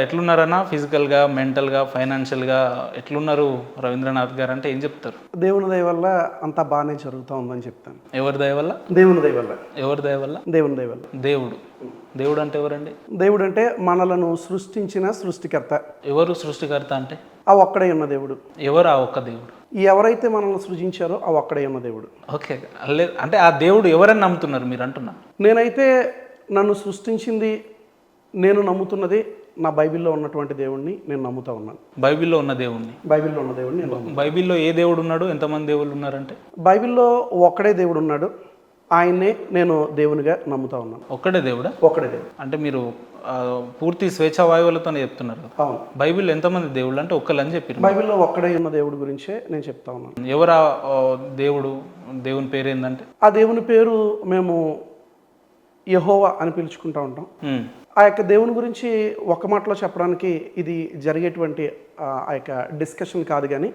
ఎట్లున్నారన్నా ఫిజికల్గా, మెంటల్గా, ఫైనాన్షియల్గా ఎట్లున్నారు రవీంద్రనాథ్ గారు అంటే ఏం చెప్తారు? దేవుని దయ వల్ల అంతా బాగానే జరుగుతూ ఉందని చెప్తాను. ఎవరి దయ వల్ల? దేవుని దయ వల్ల. ఎవరి దయ వల్ల? దేవుని దయ వల్ల. దేవుడు. దేవుడు అంటే ఎవరండి? దేవుడు అంటే మనలను సృష్టించిన సృష్టికర్త. ఎవరు సృష్టికర్త అంటే? ఆ ఒక్కడే ఉన్న దేవుడు. ఎవరు ఆ ఒక్క దేవుడు? ఎవరైతే మనల్ని సృజించారో ఆ ఒక్కడే ఉన్న దేవుడు. ఓకే, అంటే ఆ దేవుడు ఎవరని నమ్ముతున్నారు మీరు అంటున్నా? నేనైతే నన్ను సృష్టించింది, నేను నమ్ముతున్నది నా బైబిల్లో ఉన్నటువంటి దేవుడిని నేను నమ్ముతా ఉన్నాను. బైబిల్లో ఉన్న దేవుడిని? బైబిల్లో ఉన్న దేవుడిని నేను నమ్ముతాను. బైబిల్లో ఏ దేవుడు ఉన్నాడు? ఎంతమంది దేవుళ్ళు ఉన్నారంటే? బైబిల్లో ఒక్కడే దేవుడు ఉన్నాడు. ఆయన్నే నేను దేవునిగా నమ్ముతా ఉన్నాను. ఒక్కడే దేవుడా? ఒక్కడే దేవుడు. అంటే మీరు పూర్తి స్వేచ్ఛా వాయువులతోనే చెప్తున్నారు. అవును. బైబిల్లో ఎంతమంది దేవుళ్ళు అంటే ఒక్కళ్ళని చెప్పారు. బైబిల్లో ఒక్కడే ఉన్న దేవుడి గురించే నేను చెప్తా ఉన్నాను. ఎవరా దేవుడు? దేవుని పేరు ఏంటంటే? ఆ దేవుని పేరు మేము యెహోవా అని పిలుచుకుంటూ ఉంటాం. ఆ యొక్క దేవుని గురించి ఒక మాటలో చెప్పడానికి ఇది జరిగేటువంటి ఆ యొక్క డిస్కషన్ కాదు, కానీ